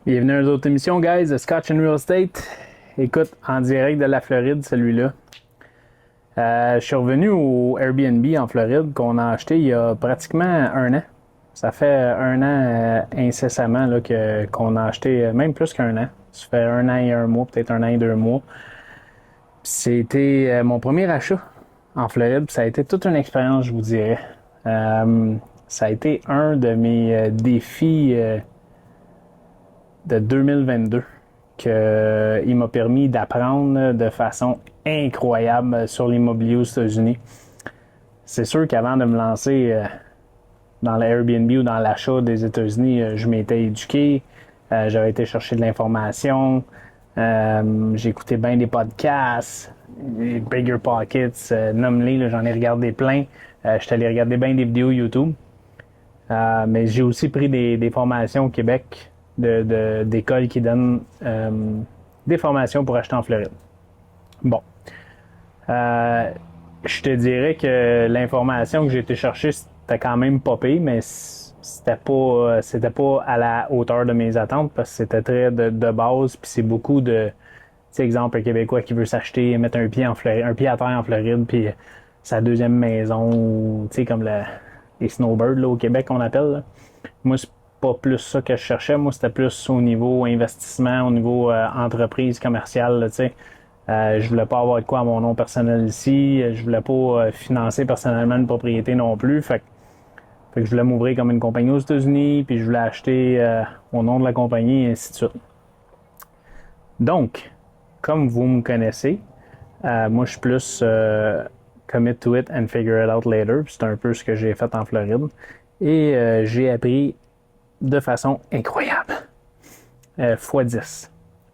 Bienvenue à une autre émission, guys, de Scotch and Real Estate. Écoute, en direct de la Floride, celui-là. Je suis revenu au Airbnb en Floride qu'on a acheté il y a pratiquement un an. Ça fait un an incessamment là, qu'on a acheté, même plus qu'un an. Ça fait un an et un mois, peut-être un an et 2 mois. C'était mon premier achat en Floride. Ça a été toute une expérience, je vous dirais. Ça a été un de mes défis de 2022 qu'il m'a permis d'apprendre de façon incroyable sur l'immobilier aux États-Unis. C'est sûr qu'avant de me lancer dans l'Airbnb ou dans l'achat des États-Unis, je m'étais éduqué, j'avais été chercher de l'information, j'ai écouté bien des podcasts, les Bigger Pockets, nomme-les, j'en ai regardé plein. Je suis allé regarder bien des vidéos YouTube. Mais j'ai aussi pris des formations au Québec d'écoles qui donnent des formations pour acheter en Floride. Bon. Je te dirais que l'information que j'ai été chercher, c'était quand même pas pire, mais c'était pas à la hauteur de mes attentes parce que c'était très de base, puis c'est beaucoup de, tu sais, exemple, un Québécois qui veut s'acheter, mettre un pied un pied à terre en Floride, puis sa deuxième maison, ou, tu sais, comme les snowbirds là, au Québec qu'on appelle. Là. Moi, c'est pas plus ça que je cherchais. Moi, c'était plus au niveau investissement, au niveau entreprise commerciale, tu sais. Je voulais pas avoir de quoi à mon nom personnel ici. Je voulais pas financer personnellement une propriété non plus. Fait que je voulais m'ouvrir comme une compagnie aux États-Unis, puis je voulais acheter au nom de la compagnie, et ainsi de suite. Donc, comme vous me connaissez, moi, je suis plus commit to it and figure it out later. C'est un peu ce que j'ai fait en Floride. Et j'ai appris de façon incroyable. X10.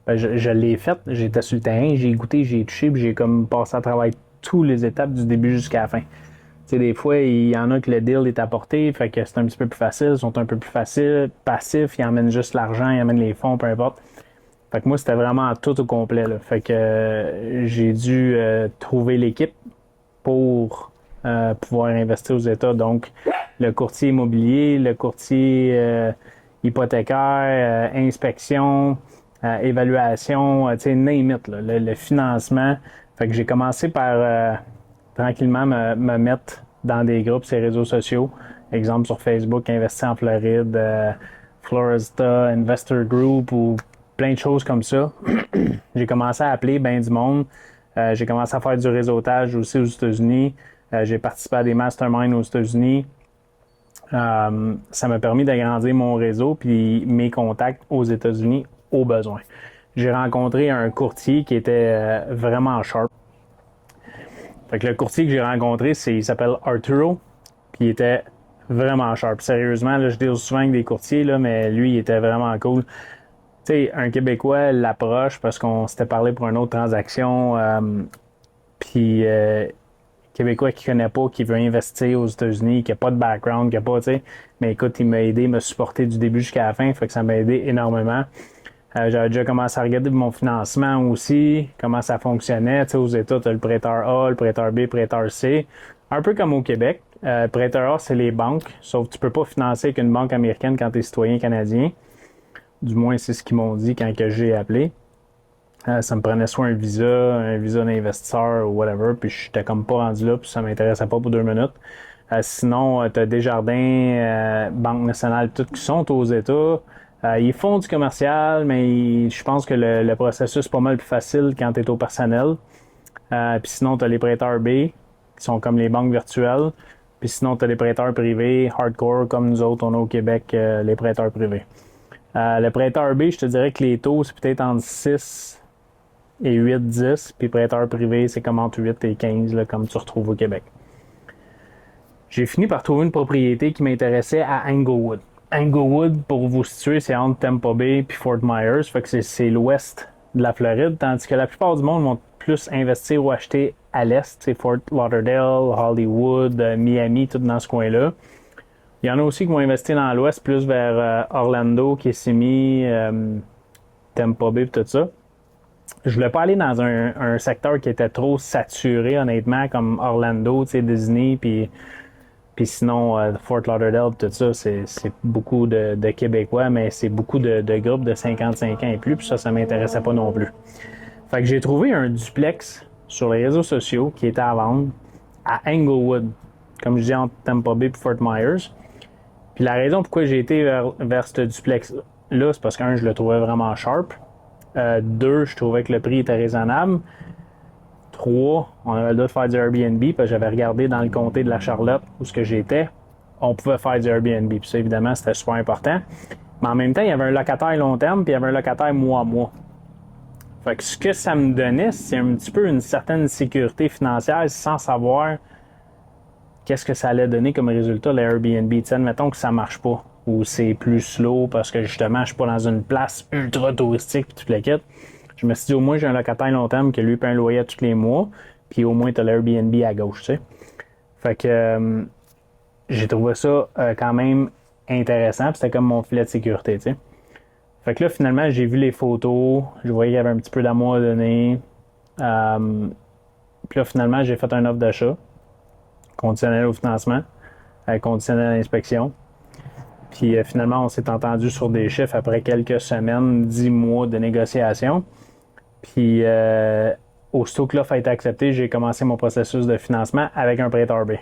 Je l'ai fait, j'étais sur le terrain, j'ai goûté, j'ai touché, puis j'ai comme passé à travers toutes les étapes du début jusqu'à la fin. Tu sais, des fois, il y en a que le deal est apporté, fait que c'est un petit peu plus facile, ils sont un peu plus passifs, ils emmènent juste l'argent, ils emmènent les fonds, peu importe. Fait que moi, c'était vraiment tout au complet, là. Fait que j'ai dû trouver l'équipe pour pouvoir investir aux États. Donc, le courtier immobilier, le courtier hypothécaire, inspection, évaluation, tu sais, name it, là, le financement. Fait que j'ai commencé par tranquillement me mettre dans des groupes sur les réseaux sociaux. Exemple sur Facebook, Investir en Floride, Florista, Investor Group ou plein de choses comme ça. J'ai commencé à appeler bien du monde. J'ai commencé à faire du réseautage aussi aux États-Unis. J'ai participé à des masterminds aux États-Unis. Ça m'a permis d'agrandir mon réseau puis mes contacts aux États-Unis au besoin. J'ai rencontré un courtier qui était vraiment sharp. Fait que le courtier que j'ai rencontré, il s'appelle Arturo, puis il était vraiment sharp. Sérieusement, là, je dis souvent avec des courtiers, là, mais lui, il était vraiment cool. Tu sais, un Québécois l'approche parce qu'on s'était parlé pour une autre transaction, puis Québécois qui connaît pas, qui veut investir aux États-Unis, qui a pas de background, qui a pas, tu sais. Mais écoute, il m'a aidé, m'a supporté du début jusqu'à la fin, fait que ça m'a aidé énormément. J'avais déjà commencé à regarder mon financement aussi, comment ça fonctionnait. Tu sais, aux États, tu as le prêteur A, le prêteur B, le prêteur C. Un peu comme au Québec. Prêteur A, c'est les banques, sauf que tu peux pas financer avec une banque américaine quand tu es citoyen canadien. Du moins, c'est ce qu'ils m'ont dit quand que j'ai appelé. Ça me prenait soit un visa d'investisseur ou whatever, puis j'étais comme pas rendu là, puis ça m'intéressait pas pour 2 minutes. Sinon, tu as Desjardins, Banque nationale, toutes qui sont aux États. Ils font du commercial, mais je pense que le processus est pas mal plus facile quand tu es au personnel. Puis sinon, tu as les prêteurs B, qui sont comme les banques virtuelles. Puis sinon, tu as les prêteurs privés, hardcore, comme nous autres, on a au Québec les prêteurs privés. Le prêteur B, je te dirais que les taux, c'est peut-être entre 6 et 8-10, puis prêteur privé, c'est comme entre 8 et 15, là, comme tu retrouves au Québec. J'ai fini par trouver une propriété qui m'intéressait à Englewood. Englewood, pour vous situer, c'est entre Tampa Bay et Fort Myers, fait que c'est l'ouest de la Floride, tandis que la plupart du monde vont plus investir ou acheter à l'est, c'est Fort Lauderdale, Hollywood, Miami, tout dans ce coin-là. Il y en a aussi qui vont investir dans l'ouest, plus vers Orlando, Kissimmee, Tampa Bay et tout ça. Je voulais pas aller dans un secteur qui était trop saturé, honnêtement, comme Orlando, tu sais, Disney, puis Puis sinon, Fort Lauderdale, tout ça, c'est beaucoup de Québécois, mais c'est beaucoup de groupes de 55 ans et plus, puis ça m'intéressait pas non plus. Fait que j'ai trouvé un duplex sur les réseaux sociaux qui était à vendre à Englewood, comme je dis entre Tampa Bay et Fort Myers. Puis la raison pourquoi j'ai été vers ce duplex-là, c'est parce qu'un, je le trouvais vraiment sharp. Deux, je trouvais que le prix était raisonnable. Trois, on avait le droit de faire du Airbnb, parce que j'avais regardé dans le comté de la Charlotte, où ce que j'étais, on pouvait faire du Airbnb. Puis ça, évidemment, c'était super important. Mais en même temps, il y avait un locataire long terme, puis il y avait un locataire mois à mois. Fait que ce que ça me donnait, c'est un petit peu une certaine sécurité financière sans savoir qu'est-ce que ça allait donner comme résultat, l'Airbnb. T'sais, admettons que ça marche pas, ou c'est plus slow parce que justement, je suis pas dans une place ultra touristique puis tout le kit. Je me suis dit, au moins, j'ai un locataire long terme qui lui paye un loyer tous les mois, puis au moins, t'as l'Airbnb à gauche, tu sais. Fait que j'ai trouvé ça quand même intéressant, puis c'était comme mon filet de sécurité, tu sais. Fait que là, finalement, j'ai vu les photos, je voyais qu'il y avait un petit peu d'amour à donner. Puis là, finalement, j'ai fait un offre d'achat, conditionnel au financement, conditionnel à l'inspection. Puis finalement, on s'est entendu sur des chiffres après quelques semaines, 10 mois de négociation. Puis aussitôt que l'offre a été acceptée, j'ai commencé mon processus de financement avec un prêteur B.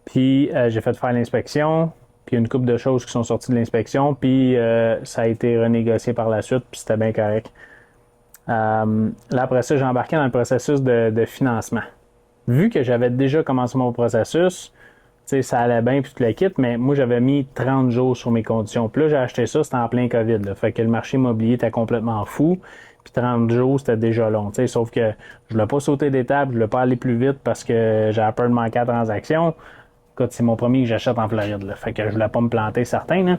Puis j'ai fait faire l'inspection, puis une couple de choses qui sont sorties de l'inspection, puis ça a été renégocié par la suite, puis c'était bien correct. Là, après ça, j'ai embarqué dans le processus de financement. Vu que j'avais déjà commencé mon processus, ça allait bien, puis tout le kit, mais moi, j'avais mis 30 jours sur mes conditions. Puis là, j'ai acheté ça, c'était en plein COVID. Là. Fait que le marché immobilier était complètement fou. Puis 30 jours, c'était déjà long. Sauf que je voulais pas sauter d'étape, je voulais pas aller plus vite parce que j'avais peur de manquer à la transaction. Écoute, c'est mon premier que j'achète en Floride. Là. Fait que je voulais pas me planter, certain. Là.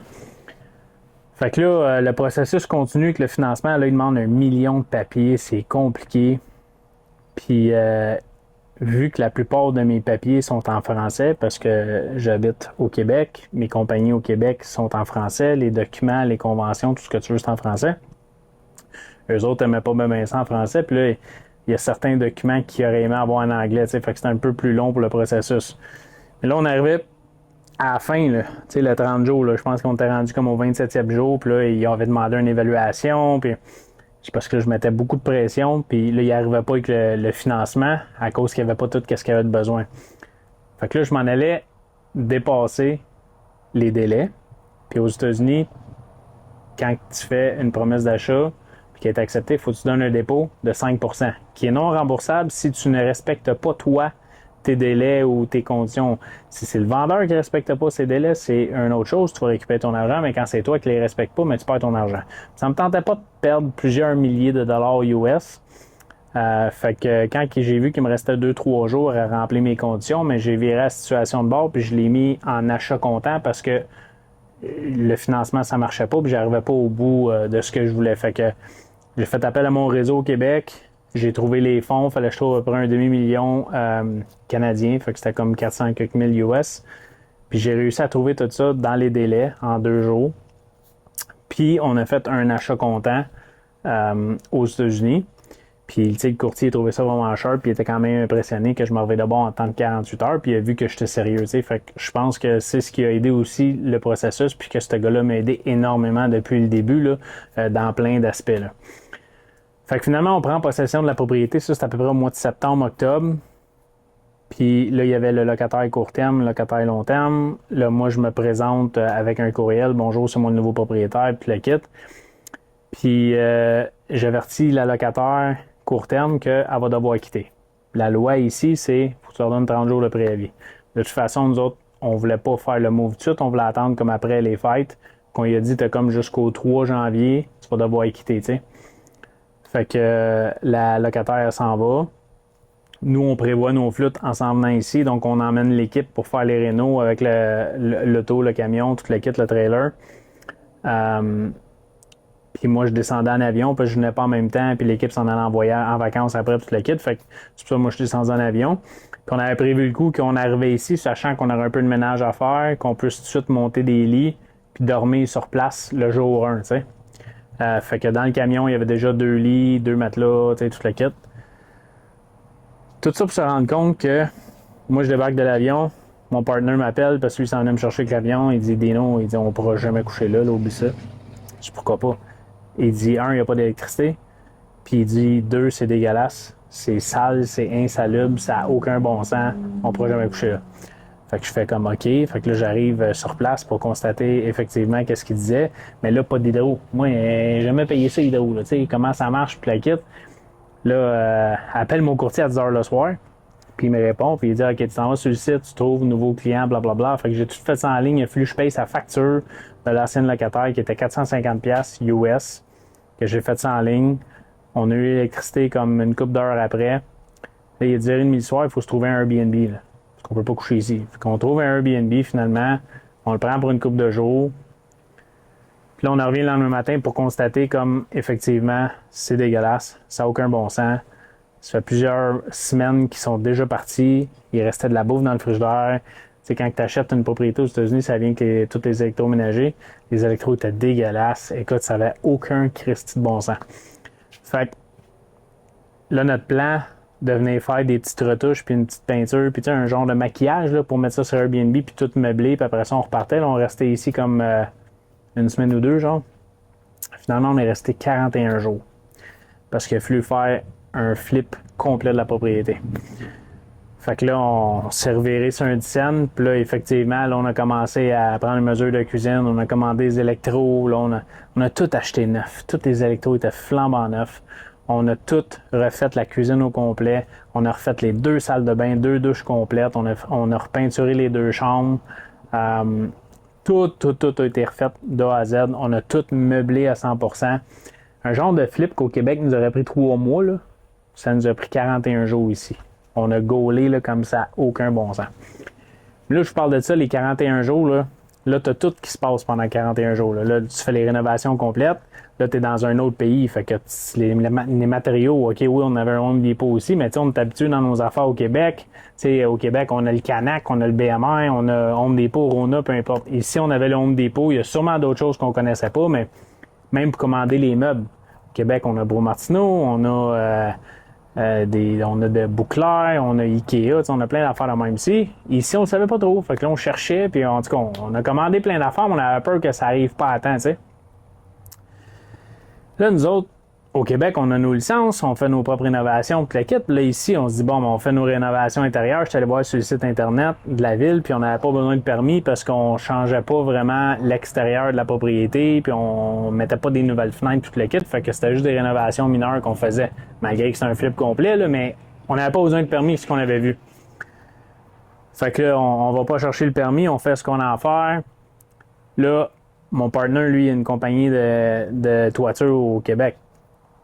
Fait que là, le processus continue avec le financement. Là, il demande 1 million de papiers. C'est compliqué. Puis, vu que la plupart de mes papiers sont en français, parce que j'habite au Québec, mes compagnies au Québec sont en français, les documents, les conventions, tout ce que tu veux, c'est en français. Eux autres n'aimaient pas bien ça en français. Puis là, il y a certains documents qu'ils auraient aimé avoir en anglais. Fait que c'est un peu plus long pour le processus. Mais là, on arrivait à la fin, là, le 30 jours, là, je pense qu'on était rendu comme au 27e jour, puis là, ils avaient demandé une évaluation, puis c'est parce que je mettais beaucoup de pression, puis là, ils n'arrivaient pas avec le financement à cause qu'il n'y avait pas tout ce qu'il y avait de besoin. Fait que là, je m'en allais dépasser les délais. Puis aux États-Unis, quand tu fais une promesse d'achat puis qui est acceptée, il faut que tu donnes un dépôt de 5%, qui est non remboursable si tu ne respectes pas, toi, tes délais ou tes conditions. Si c'est le vendeur qui ne respecte pas ses délais, c'est une autre chose. Tu vas récupérer ton argent, mais quand c'est toi qui ne les respectes pas, mais tu perds ton argent. Ça ne me tentait pas de perdre plusieurs milliers de dollars US. Fait que quand j'ai vu qu'il me restait 2-3 jours à remplir mes conditions, mais j'ai viré la situation de bord puis je l'ai mis en achat comptant parce que le financement, ça marchait pas puis j'arrivais pas au bout de ce que je voulais. Fait que j'ai fait appel à mon réseau au Québec. J'ai trouvé les fonds, il fallait que je trouve à peu près un demi-million canadien, fait que c'était comme 400 quelques mille US. Puis j'ai réussi à trouver tout ça dans les délais, en 2 jours. Puis on a fait un achat comptant aux États-Unis. Puis le courtier a trouvé ça vraiment cher, puis il était quand même impressionné que je me revienne d'abord en temps de 48 heures, puis il a vu que j'étais sérieux. Fait que je pense que c'est ce qui a aidé aussi le processus, puis que ce gars-là m'a aidé énormément depuis le début, là, dans plein d'aspects. Là. Fait que finalement, on prend possession de la propriété. Ça, c'est à peu près au mois de septembre, octobre. Puis là, il y avait le locataire court terme, le locataire long terme. Là, moi, je me présente avec un courriel. Bonjour, c'est moi le nouveau propriétaire, puis le kit. Puis j'avertis la locataire court terme qu'elle va devoir quitter. La loi ici, c'est faut que tu leur donnes 30 jours de préavis. De toute façon, nous autres, on voulait pas faire le move tout de suite. On voulait attendre comme après les fêtes. Qu'on lui a dit, t'as comme jusqu'au 3 janvier, tu vas devoir quitter, tu sais. Fait que la locataire s'en va. Nous, on prévoit nos flûtes en s'en venant ici. Donc, on emmène l'équipe pour faire les rénaux avec l'auto, le camion, tout le kit, le trailer. Puis moi, je descendais en avion, puis je venais pas en même temps. Puis l'équipe s'en allait en voyage, en vacances après, tout le kit. Fait que c'est pour ça que moi, je descendais en avion. Puis on avait prévu le coup qu'on arrivait ici, sachant qu'on aurait un peu de ménage à faire, qu'on puisse tout de suite monter des lits, puis dormir sur place le jour 1, tu sais. Fait que dans le camion, il y avait déjà 2 lits, 2 matelas, tu sais, tout le kit. Tout ça pour se rendre compte que moi, je débarque de l'avion, mon partner m'appelle parce que lui s'en vient me chercher avec l'avion. Il dit, Dino, il dit, on pourra jamais coucher là, oublie ça. Je dis, pourquoi pas? Il dit, un, il n'y a pas d'électricité. Puis il dit, deux, c'est dégueulasse. C'est sale, c'est insalubre, ça n'a aucun bon sens. On pourra jamais coucher là. Fait que je fais comme OK. Fait que là, j'arrive sur place pour constater effectivement qu'est-ce qu'il disait. Mais là, pas d'hydro. Moi, j'ai jamais payé ça, hydro. Tu sais, comment ça marche, puis la quitte. Là, appelle mon courtier à 10h le soir. Puis il me répond, puis il dit OK, tu t'en vas sur le site, tu trouves nouveau client, blablabla. Fait que j'ai tout fait ça en ligne. Il a fallu que je paye sa facture de l'ancienne locataire qui était 450$ US. Que j'ai fait ça en ligne. On a eu l'électricité comme une couple d'heures après. Là, il est 10h30 le soir, il faut se trouver un Airbnb. Là. Parce qu'on peut pas coucher ici. Fait qu'on trouve un Airbnb finalement. On le prend pour une couple de jours. Puis là, on en revient le lendemain matin pour constater comme effectivement, c'est dégueulasse. Ça n'a aucun bon sens. Ça fait plusieurs semaines qu'ils sont déjà partis. Il restait de la bouffe dans le frigidaire. Tu sais, quand tu achètes une propriété aux États-Unis, ça vient avec tous les électroménagers. Les électros étaient dégueulasses. Écoute, ça n'avait aucun Christi de bon sens. Fait que là, notre plan de venir faire des petites retouches, puis une petite peinture, puis un genre de maquillage là, pour mettre ça sur Airbnb, puis tout meubler, puis après ça, on repartait. Là, on restait ici comme une semaine ou deux, genre. Finalement, on est resté 41 jours. Parce qu'il a fallu faire un flip complet de la propriété. Fait que là, on s'est reviré sur un dizaine. Puis là, effectivement, là, on a commencé à prendre les mesures de cuisine. On a commandé des électros. Là, on a tout acheté neuf. Tous les électros étaient flambant neufs. On a tout refait la cuisine au complet. On a refait les 2 salles de bain, 2 douches complètes. On a repeinturé les 2 chambres. Tout a été refait de A à Z. On a tout meublé à 100%. Un genre de flip qu'au Québec nous aurait pris 3 mois, là, ça nous a pris 41 jours ici. On a gaulé là, comme ça, aucun bon sens. Là, je parle de ça, les 41 jours, là tu as tout qui se passe pendant 41 jours. Là, tu fais les rénovations complètes. Là, tu es dans un autre pays. Fait que les matériaux, OK, oui, on avait un Home Depot aussi, mais on est habitué dans nos affaires au Québec. T'sais, au Québec, on a le Canac, on a le BMR, on a Home Depot, Rona, peu importe. Ici, on avait le Home Depot. Il y a sûrement d'autres choses qu'on connaissait pas, mais même pour commander les meubles. Au Québec, on a Bro-Martineau, on a de Bouclair, on a Ikea, on a plein d'affaires de même ici. Ici, on ne savait pas trop. Fait que là, on cherchait, puis en tout cas, on a commandé plein d'affaires, mais on avait peur que ça arrive pas à temps, tu sais. Là, nous autres, au Québec, on a nos licences, on fait nos propres rénovations, puis la kit. Là, ici, on se dit, bon, on fait nos rénovations intérieures. Je suis allé voir sur le site Internet de la ville, puis on n'avait pas besoin de permis parce qu'on changeait pas vraiment l'extérieur de la propriété, puis on mettait pas des nouvelles fenêtres, tout le kit. Fait que c'était juste des rénovations mineures qu'on faisait, malgré que c'était un flip complet, là, mais on n'avait pas besoin de permis, ce qu'on avait vu. Fait que là, on va pas chercher le permis, on fait ce qu'on a à faire. Là, mon partner, lui, a une compagnie de toiture au Québec.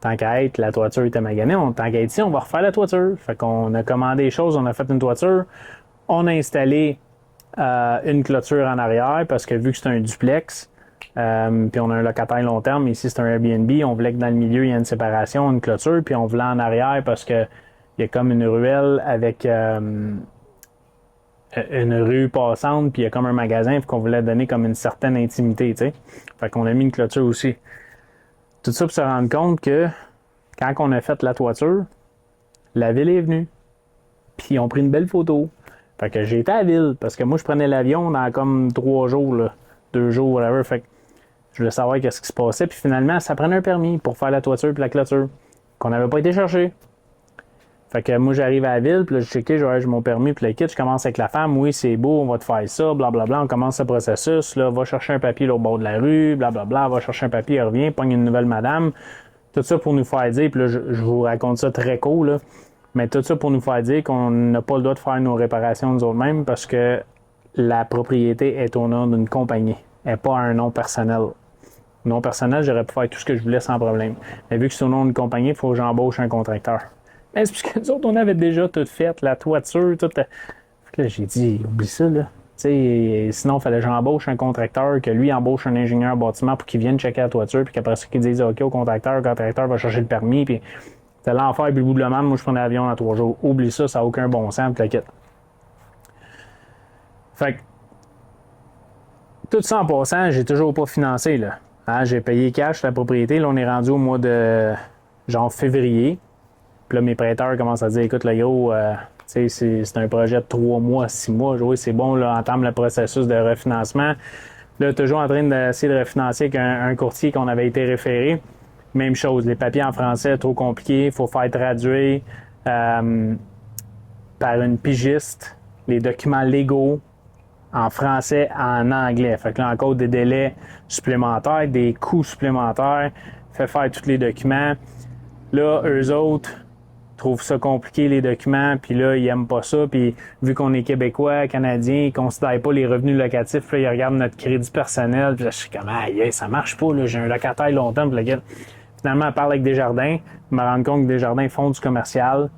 Tant qu'à être, la toiture était maganée. Tant qu'à être ici, on va refaire la toiture. Fait qu'on a commandé des choses, on a fait une toiture. On a installé une clôture en arrière parce que vu que c'est un duplex, puis on a un locataire long terme, ici c'est un Airbnb, on voulait que dans le milieu, il y ait une séparation, une clôture, puis on voulait en arrière parce que il y a comme une ruelle avec une rue passante, puis il y a comme un magasin, puis qu'on voulait donner comme une certaine intimité, tu sais. Fait qu'on a mis une clôture aussi. Tout ça pour se rendre compte que quand on a fait la toiture, la ville est venue. Puis ils ont pris une belle photo. Fait que j'ai été à la ville parce que moi je prenais l'avion dans comme 3 jours, là, 2 jours, whatever. Fait que je voulais savoir qu'est-ce qui se passait. Puis finalement, ça prenait un permis pour faire la toiture puis la clôture qu'on n'avait pas été chercher. Fait que moi j'arrive à la ville, puis là je checkais, j'ai mon permis, puis le kit, je commence avec la femme, oui c'est beau, on va te faire ça, blablabla, on commence ce processus, là, va chercher un papier là, au bord de la rue, blablabla, va chercher un papier, elle revient, pogne une nouvelle madame, tout ça pour nous faire dire, puis là je vous raconte ça très cool, là, mais tout ça pour nous faire dire qu'on n'a pas le droit de faire nos réparations nous autres-mêmes parce que la propriété est au nom d'une compagnie, et pas un nom personnel. Nom personnel, j'aurais pu faire tout ce que je voulais sans problème, mais vu que c'est au nom d'une compagnie, il faut que j'embauche un contracteur. Ben, c'est parce que nous autres, on avait déjà tout fait, la toiture, tout. Fait que là, j'ai dit, oublie ça, là. T'sais, sinon, il fallait que j'embauche un contracteur, que lui embauche un ingénieur bâtiment pour qu'il vienne checker la toiture, puis qu'après ça, qu'il dise OK au contracteur, le contracteur va chercher le permis, puis c'était l'enfer, puis le bout de la main, moi, je prenais l'avion dans 3 jours. Oublie ça, ça n'a aucun bon sens, puis t'inquiète. Fait que, tout ça en passant, j'ai toujours pas financé, là. Hein, j'ai payé cash la propriété, là, on est rendu au mois de, genre, février. Puis là, mes prêteurs commencent à dire, écoute, le gros, C'est un projet de 3 mois, 6 mois. Oui, c'est bon, là, entame le processus de refinancement. Là, toujours en train d'essayer de refinancer avec un courtier qu'on avait été référé. Même chose, les papiers en français, trop compliqués. Il faut faire traduire par une pigiste les documents légaux en français, en anglais. Fait que là, encore des délais supplémentaires, des coûts supplémentaires. Fait faire tous les documents. Là, eux autres trouvent ça compliqué, les documents, puis là, ils aiment pas ça, puis vu qu'on est Québécois, Canadiens, ils considèrent pas les revenus locatifs, puis là, ils regardent notre crédit personnel, puis là, je suis comme, aïe, ça marche pas, là, j'ai un locataire longtemps, puis là, finalement, elle parle avec Desjardins, je me rends compte que Desjardins font du commercial,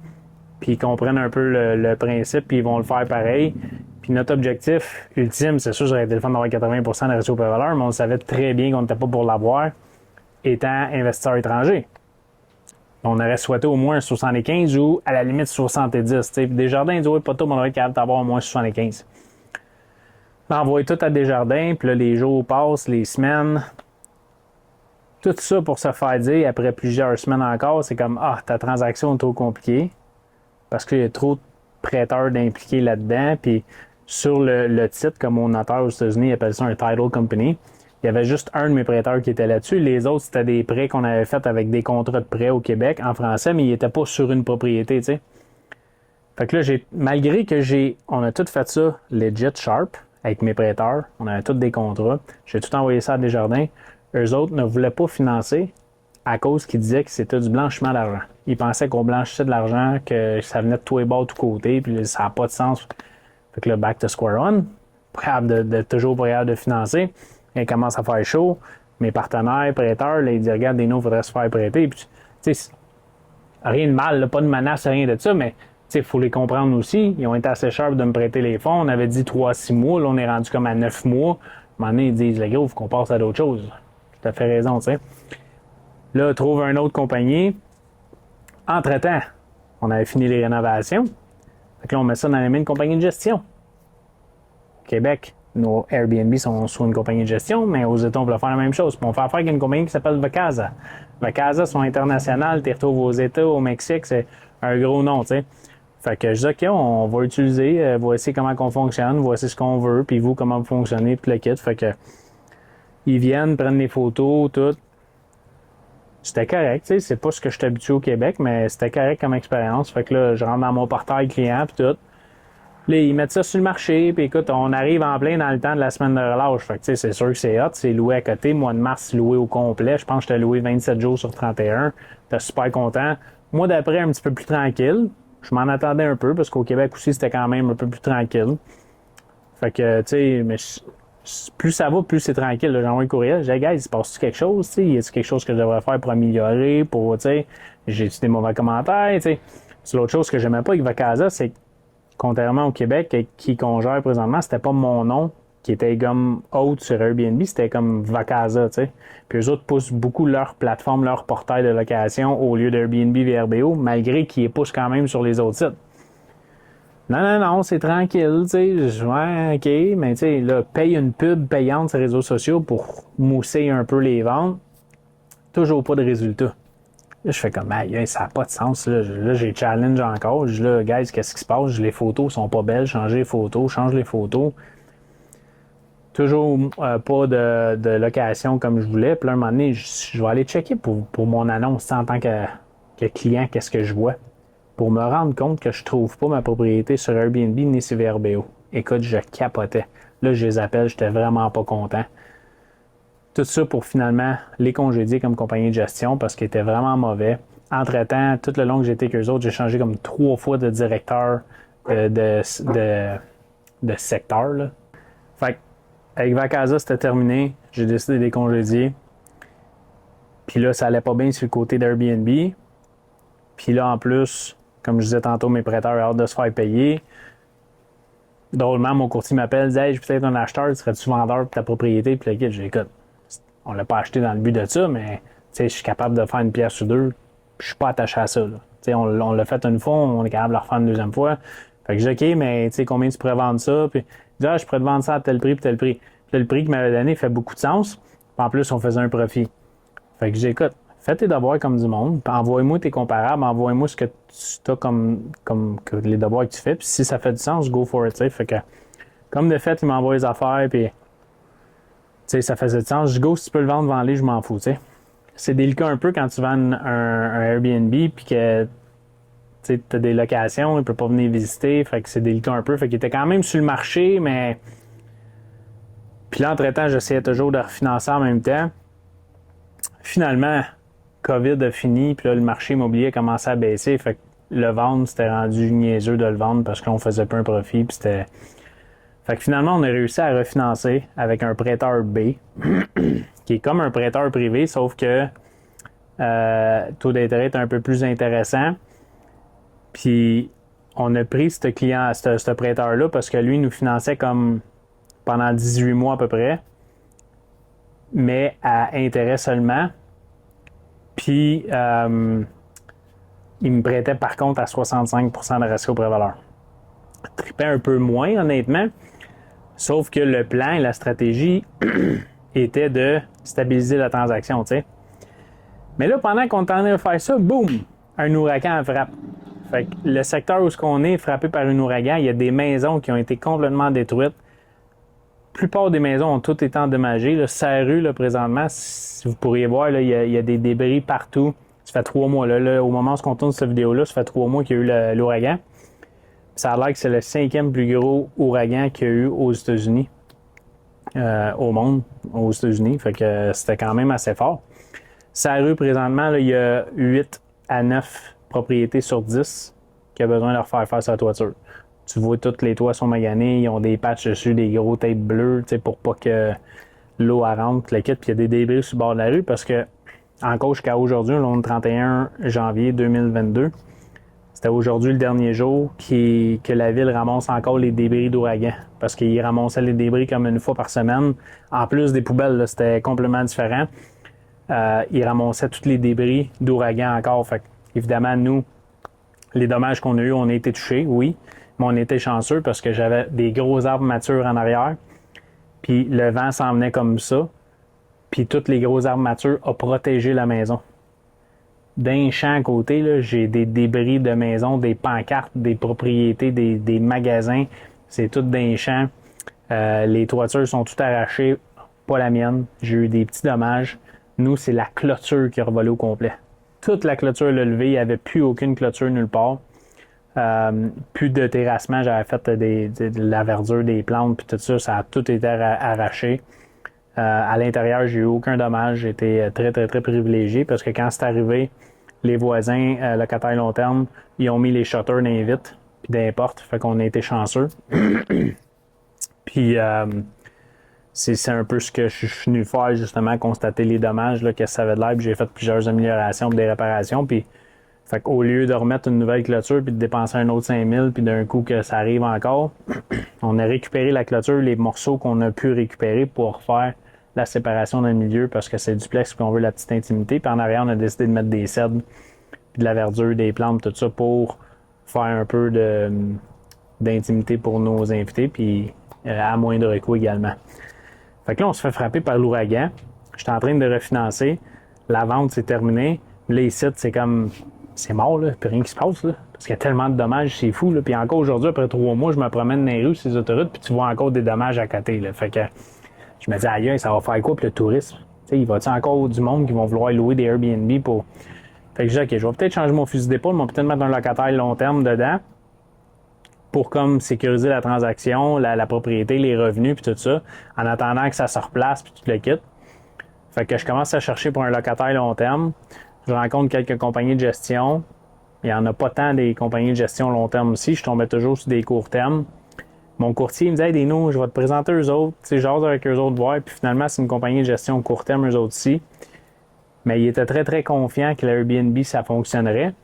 puis ils comprennent un peu le principe, puis ils vont le faire pareil. Puis notre objectif ultime, c'est sûr, j'aurais été le fun d'avoir 80% de ratio par valeur, mais on savait très bien qu'on n'était pas pour l'avoir, étant investisseur étranger. On aurait souhaité au moins un 75 ou à la limite 70. T'sais. Desjardins dit, oui, pas tout, mais on aurait été capable d'avoir au moins 75. On envoie tout à Desjardins, puis là, les jours passent, les semaines. Tout ça pour se faire dire, après plusieurs semaines encore, c'est comme, ta transaction est trop compliquée, parce qu'il y a trop de prêteurs d'impliquer là-dedans, puis sur le titre, comme mon notaire aux États-Unis appelle ça un title company, il y avait juste un de mes prêteurs qui était là-dessus. Les autres, c'était des prêts qu'on avait faits avec des contrats de prêt au Québec en français, mais ils n'étaient pas sur une propriété, tu sais. Fait que là, malgré que on a tout fait ça legit sharp avec mes prêteurs, on avait tous des contrats, j'ai tout envoyé ça à Desjardins. Eux autres ne voulaient pas financer à cause qu'ils disaient que c'était du blanchiment d'argent. Ils pensaient qu'on blanchissait de l'argent, que ça venait de tous les bords, de tous côtés, puis ça n'a pas de sens. Fait que là, back to square one, toujours pas capable de financer. Il commence à faire chaud. Mes partenaires, prêteurs, là, ils disent, regarde, il faudrait se faire prêter. Puis, tu sais, rien de mal, là, pas de menace, rien de ça, mais il faut les comprendre aussi. Ils ont été assez sharp de me prêter les fonds. On avait dit 3-6 mois. Là, on est rendu comme à 9 mois. À un moment donné, ils disent, les gars, il faut qu'on passe à d'autres choses. Tu as fait raison, tu sais. Là, trouve une autre compagnie. Entre-temps, on avait fini les rénovations. Fait que là, on met ça dans les mains d'une compagnie de gestion. Au Québec, nos Airbnb sont sur une compagnie de gestion, mais aux États, on veut faire la même chose. Puis on fait affaire avec une compagnie qui s'appelle Vacasa. Vacasa sont internationales, tu les retrouves aux États, au Mexique, c'est un gros nom, tu sais. Fait que je dis, OK, on va utiliser, voici comment on fonctionne, voici ce qu'on veut, puis vous, comment vous fonctionnez, puis le kit. Fait que ils viennent, prennent les photos, tout. C'était correct, tu sais, c'est pas ce que je suis habitué au Québec, mais c'était correct comme expérience. Fait que là, je rentre dans mon portail client, puis tout. Là, ils mettent ça sur le marché, puis écoute, on arrive en plein dans le temps de la semaine de relâche. Fait que, tu sais, c'est sûr que c'est hot, c'est loué à côté. Mois de mars, c'est loué au complet. Je pense que j'étais loué 27 jours sur 31. J'étais super content. Mois d'après, un petit peu plus tranquille. Je m'en attendais un peu, parce qu'au Québec aussi, c'était quand même un peu plus tranquille. Fait que, tu sais, mais plus ça va, plus c'est tranquille. J'ai envoyé un courriel. J'ai dit, guys, il se passe-tu quelque chose, tu sais? Y a-t-il quelque chose que je devrais faire pour améliorer, pour, tu sais, j'ai-tu des mauvais commentaires, tu sais? C'est l'autre chose que j'aimais pas avec Vacasa, c'est que contrairement au Québec, qui qu'on gère présentement, c'était pas mon nom qui était comme haute sur Airbnb, c'était comme Vacasa, tu sais. Puis eux autres poussent beaucoup leur plateforme, leur portail de location au lieu d'Airbnb VRBO, malgré qu'ils poussent quand même sur les autres sites. Non, c'est tranquille, tu sais. Ouais, OK, mais tu sais, là, paye une pub payante sur les réseaux sociaux pour mousser un peu les ventes. Toujours pas de résultat. Là, je fais comme, ça n'a pas de sens. Là, j'ai challenge encore. Je dis là, guys, qu'est-ce qui se passe? Les photos sont pas belles. Change les photos. Toujours pas de location comme je voulais. Puis là, un moment donné, je vais aller checker pour mon annonce en tant que client, qu'est-ce que je vois. Pour me rendre compte que je trouve pas ma propriété sur Airbnb ni sur VRBO. Écoute, je capotais. Là, je les appelle, j'étais vraiment pas content. Tout ça pour finalement les congédier comme compagnie de gestion parce qu'ils étaient vraiment mauvais. Entre-temps, tout le long que j'étais avec eux autres, j'ai changé comme 3 fois de directeur de secteur. Là. Fait avec Vacasa, c'était terminé. J'ai décidé de les congédier. Puis là, ça allait pas bien sur le côté d'Airbnb. Puis là, en plus, comme je disais tantôt, mes prêteurs ont hâte de se faire payer. Drôlement, mon courtier m'appelle, dit « Hey, je suis peut-être un acheteur, serais-tu vendeur pour ta propriété? » Puis le kit, j'écoute. On l'a pas acheté dans le but de ça, mais je suis capable de faire une pièce ou deux. Je suis pas attaché à ça. On l'a fait une fois, on est capable de le refaire une deuxième fois. Fait que je dis OK, mais combien tu pourrais vendre ça? Puis il dit je pourrais te vendre ça à tel prix et tel prix. Puis le prix qu'il m'avait donné fait beaucoup de sens. Puis en plus, on faisait un profit. Fait que j'écoute, fais tes devoirs comme du monde, puis envoie-moi tes comparables, envoie-moi ce que tu as comme que les devoirs que tu fais, puis si ça fait du sens, go for it, tu sais. Fait que, comme de fait, il m'envoie les affaires, puis, tu sais, ça faisait du sens. Je dis, go, si tu peux le vendre, vends-les, je m'en fous, tu sais. C'est délicat un peu quand tu vends un Airbnb, puis que, tu as des locations, il ne peut pas venir visiter, fait que c'est délicat un peu. Fait qu'il était quand même sur le marché, mais. Puis là, entre-temps, j'essayais toujours de refinancer en même temps. Finalement, COVID a fini, puis là, le marché immobilier a commencé à baisser. Fait que le vendre, c'était rendu niaiseux de le vendre parce qu'on faisait pas un profit, puis c'était. Fait que finalement, on a réussi à refinancer avec un prêteur B, qui est comme un prêteur privé, sauf que taux d'intérêt est un peu plus intéressant. Puis on a pris ce prêteur-là parce que lui nous finançait comme pendant 18 mois à peu près, mais à intérêt seulement. Puis il me prêtait par contre à 65% de ratio prêt-valeur. Tripait un peu moins honnêtement, sauf que le plan et la stratégie était de stabiliser la transaction, tu sais. Mais là, pendant qu'on est en train de faire ça, boum, un ouragan frappe. Fait que le secteur où on est frappé par un ouragan, il y a des maisons qui ont été complètement détruites. La plupart des maisons ont toutes été endommagées. Là, sa rue, là, présentement, si vous pourriez voir, là, il y a des débris partout. Ça fait 3 mois. Là, au moment où on tourne cette vidéo-là, ça fait 3 mois qu'il y a eu l'ouragan. Ça a l'air que c'est le 5e plus gros ouragan qu'il y a eu aux États-Unis. Au monde, aux États-Unis. Fait que c'était quand même assez fort. Sa rue, présentement, là, il y a 8 à 9 propriétés sur 10 qui a besoin de leur faire face à la toiture. Tu vois, tous les toits sont maganés, ils ont des patchs dessus, des gros tapes bleues, pour pas que l'eau rentre, le kit, puis il y a des débris sur le bord de la rue parce que, encore jusqu'à aujourd'hui, le 31 janvier 2022, c'était aujourd'hui le dernier jour que la ville ramasse encore les débris d'ouragan parce qu'ils ramassaient les débris comme une fois par semaine. En plus des poubelles, là, c'était complètement différent. Ils ramassaient tous les débris d'ouragan encore. Fait évidemment, nous, les dommages qu'on a eus, on a été touchés, oui, mais on était chanceux parce que j'avais des gros arbres matures en arrière. Puis le vent s'en venait comme ça. Puis tous les gros arbres matures ont protégé la maison. D'un champ à côté, là, j'ai des débris de maison, des pancartes, des propriétés, des magasins. C'est tout d'un champ. Les toitures sont toutes arrachées, pas la mienne. J'ai eu des petits dommages. Nous, c'est la clôture qui a revolé au complet. Toute la clôture l'a levée. Il n'y avait plus aucune clôture nulle part. Plus de terrassement. J'avais fait de la verdure, des plantes, puis tout ça. Ça a tout été arraché. À l'intérieur, j'ai eu aucun dommage. J'ai été très, très, très privilégié parce que quand c'est arrivé, les voisins, locataires long terme, ils ont mis les shutters dans les vitres puis dans les portes. Fait qu'on a été chanceux. Puis c'est un peu ce que je suis venu faire, justement, constater les dommages, là, que ça avait de l'air. Puis j'ai fait plusieurs améliorations et des réparations. Puis fait qu'au lieu de remettre une nouvelle clôture puis de dépenser un autre 5000 puis d'un coup que ça arrive encore, on a récupéré la clôture, les morceaux qu'on a pu récupérer pour faire la séparation dans le milieu parce que c'est duplex puis on veut la petite intimité. Puis en arrière, on a décidé de mettre des cèdres, puis de la verdure, des plantes, tout ça pour faire un peu d'intimité pour nos invités puis à moindre coût également. Fait que là, on se fait frapper par l'ouragan. J'étais en train de refinancer. La vente, c'est terminé. Là, ici, c'est comme... C'est mort, là. Puis rien qui se passe, là. Parce qu'il y a tellement de dommages, c'est fou, là. Puis encore aujourd'hui, après 3 mois, je me promène dans les rues, sur les autoroutes, puis tu vois encore des dommages à côté, là. Fait que je me dis, aïe, ça va faire quoi pour le tourisme? Tu sais, il va-tu encore du monde qui vont vouloir louer des Airbnb pour... Fait que je dis, OK, je vais peut-être changer mon fusil d'épaule, mais peut-être mettre un locataire long terme dedans pour comme sécuriser la transaction, la propriété, les revenus, puis tout ça, en attendant que ça se replace, puis tout le kit. Fait que je commence à chercher pour un locataire long terme. Je rencontre quelques compagnies de gestion. Il n'y en a pas tant des compagnies de gestion long terme aussi. Je tombais toujours sur des courts termes. Mon courtier me disait, hey, Dino, je vais te présenter eux autres. Tu sais, j'ose avec eux autres voir. Puis finalement, c'est une compagnie de gestion court terme, eux autres aussi. Mais il était très, très confiant que l'Airbnb, ça fonctionnerait.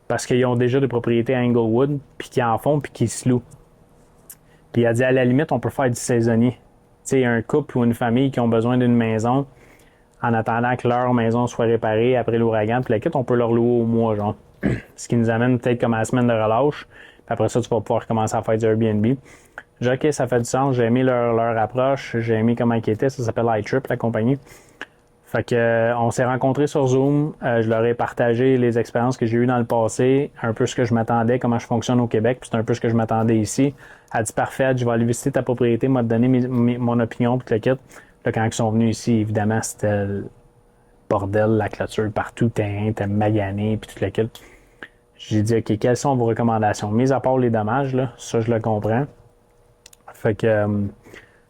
Parce qu'ils ont déjà des propriétés à Inglewood, puis qu'ils en font, puis qu'ils se louent. Puis il a dit, à la limite, on peut faire du saisonnier. Tu sais, un couple ou une famille qui ont besoin d'une maison, en attendant que leur maison soit réparée après l'ouragan, puis la kit, on peut leur louer au mois, genre. Ce qui nous amène peut-être comme à la semaine de relâche. Puis après ça, tu vas pouvoir commencer à faire du Airbnb. J'ai dit, OK, ça fait du sens. J'ai aimé leur approche. J'ai aimé comment ils étaient. Ça s'appelle iTrip, la compagnie. Fait que, on s'est rencontrés sur Zoom. Je leur ai partagé les expériences que j'ai eues dans le passé, un peu ce que je m'attendais, comment je fonctionne au Québec, puis c'est un peu ce que je m'attendais ici. Elle a dit parfait, je vais aller visiter ta propriété, m'a donné mon opinion, puis le kit. Là, quand ils sont venus ici, évidemment, c'était le bordel, la clôture partout, le terrain était magané, puis tout le kit. J'ai dit, OK, quelles sont vos recommandations? Mis à part les dommages, là, ça, je le comprends. Fait que,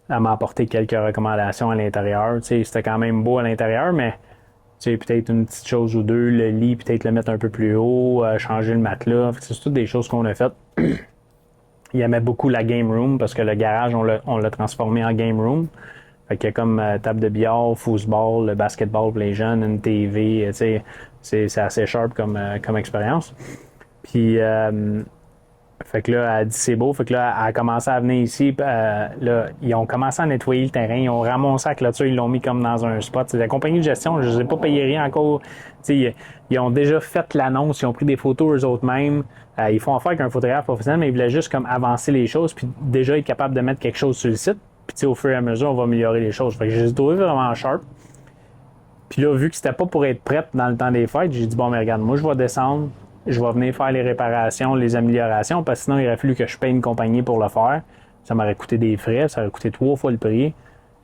elle m'a apporté quelques recommandations à l'intérieur. Tu sais, c'était quand même beau à l'intérieur, mais tu sais, peut-être une petite chose ou deux, le lit, peut-être le mettre un peu plus haut, changer le matelas. C'est toutes des choses qu'on a faites. Il aimait beaucoup la game room parce que le garage, on l'a transformé en game room. Fait qu'il y a comme table de billard, football, le basketball pour les jeunes, une TV, tu sais, c'est assez sharp comme expérience. Puis, fait que là, elle dit c'est beau. Fait que là, elle a commencé à venir ici. Là, ils ont commencé à nettoyer le terrain. Ils ont ramassé la clôture. Ils l'ont mis comme dans un spot. C'est la compagnie de gestion. Je ne les ai pas payé rien encore. Ils ont déjà fait l'annonce. Ils ont pris des photos eux-mêmes. Ils font affaire avec un photographe professionnel, mais ils voulaient juste comme avancer les choses. Puis déjà être capable de mettre quelque chose sur le site. Puis au fur et à mesure, on va améliorer les choses. Fait que je les ai trouvés vraiment sharp. Puis là, vu que c'était pas pour être prête dans le temps des fêtes, j'ai dit bon, mais regarde, moi, je vais descendre. Je vais venir faire les réparations, les améliorations, parce que sinon, il aurait fallu que je paye une compagnie pour le faire. Ça m'aurait coûté des frais, ça aurait coûté 3 fois le prix.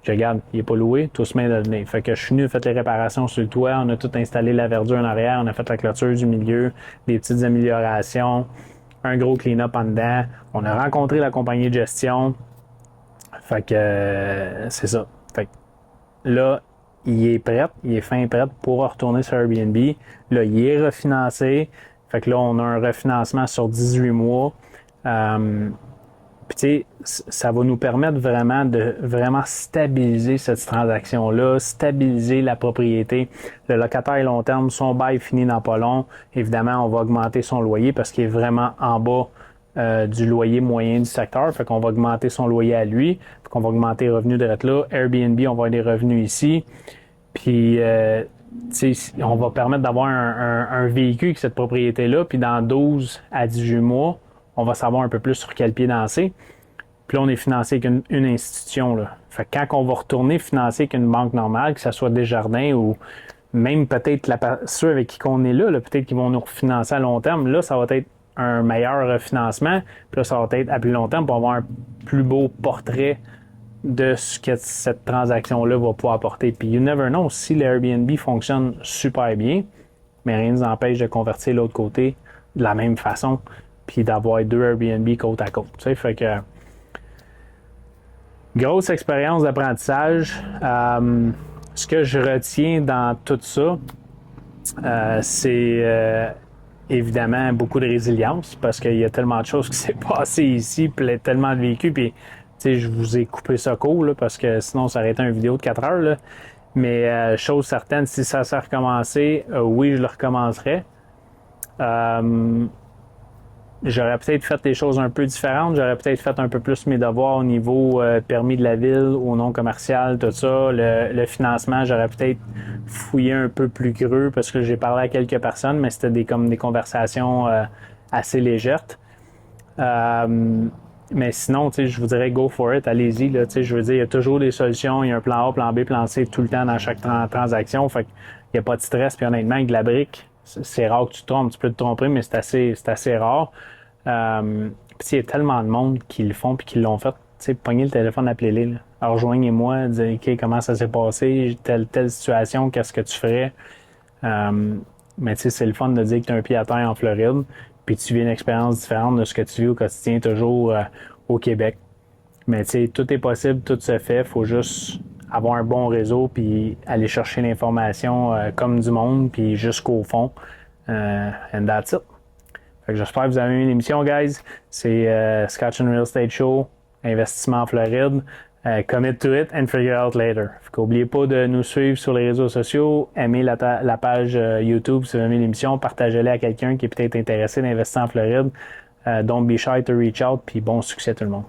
Je regarde, il n'est pas loué, tout se met de donner. Fait que je suis venu, fait les réparations sur le toit, on a tout installé la verdure en arrière, on a fait la clôture du milieu, des petites améliorations, un gros clean-up en dedans. On a rencontré la compagnie de gestion. Fait que c'est ça. Fait que là, il est prêt, il est fin prêt pour retourner sur Airbnb. Là, il est refinancé. Fait que là, on a un refinancement sur 18 mois. Puis, tu sais, ça va nous permettre vraiment de stabiliser cette transaction-là, stabiliser la propriété. Le locataire est long terme, son bail finit dans pas long. Évidemment, on va augmenter son loyer parce qu'il est vraiment en bas du loyer moyen du secteur. Fait qu'on va augmenter son loyer à lui. Fait qu'on va augmenter les revenus de là. Airbnb, on va avoir des revenus ici. Puis, on va permettre d'avoir un véhicule avec cette propriété-là, puis dans 12 à 18 mois, on va savoir un peu plus sur quel pied danser. Puis là, on est financé avec une institution. Là. Fait que quand on va retourner financer avec une banque normale, que ce soit Desjardins ou même peut-être ceux avec qui on est là, peut-être qu'ils vont nous refinancer à long terme, là, ça va être un meilleur financement. Puis là, ça va être à plus long terme pour avoir un plus beau portrait de ce que cette transaction-là va pouvoir apporter. Puis you never know, si l'Airbnb fonctionne super bien, mais rien ne nous empêche de convertir l'autre côté de la même façon, puis d'avoir 2 Airbnb côte à côte. Tu sais, fait que grosse expérience d'apprentissage. Ce que je retiens dans tout ça, c'est évidemment beaucoup de résilience, parce qu'il y a tellement de choses qui s'est passé ici, puis tellement de vécu, puis je vous ai coupé ça court, là, parce que sinon, ça aurait été une vidéo de 4 heures. Là. Mais chose certaine, si ça s'est recommencé, oui, je le recommencerai. J'aurais peut-être fait des choses un peu différentes. J'aurais peut-être fait un peu plus mes devoirs au niveau permis de la ville, au non commercial, tout ça. Le financement, j'aurais peut-être fouillé un peu plus creux parce que j'ai parlé à quelques personnes, mais c'était comme des conversations assez légères. Mais sinon, je vous dirais go for it, allez-y. Là, je veux dire, il y a toujours des solutions. Il y a un plan A, plan B, plan C tout le temps dans chaque transaction. Fait qu'il n'y a pas de stress. Puis honnêtement, avec la brique, c'est rare que tu te trompes. Tu peux te tromper, mais c'est assez rare. Puis il y a tellement de monde qui le font puis qui l'ont fait. Pognez le téléphone, appelez-les. Alors, rejoignez-moi, dites OK, comment ça s'est passé, telle situation, qu'est-ce que tu ferais. Mais c'est le fun de dire que tu as un pied à terre en Floride, puis tu vis une expérience différente de ce que tu vis au quotidien toujours au Québec. Mais tout est possible, tout se fait. Il faut juste avoir un bon réseau, puis aller chercher l'information comme du monde, puis jusqu'au fond. And that's it. Fait que j'espère que vous avez aimé l'émission, guys. C'est Scotch and Real Estate Show, investissement en Floride. Commit to it and figure out later. N'oubliez pas de nous suivre sur les réseaux sociaux, aimez la page YouTube si vous aimez l'émission, partagez-la à quelqu'un qui est peut-être intéressé d'investir en Floride. Don't be shy to reach out, puis bon succès tout le monde.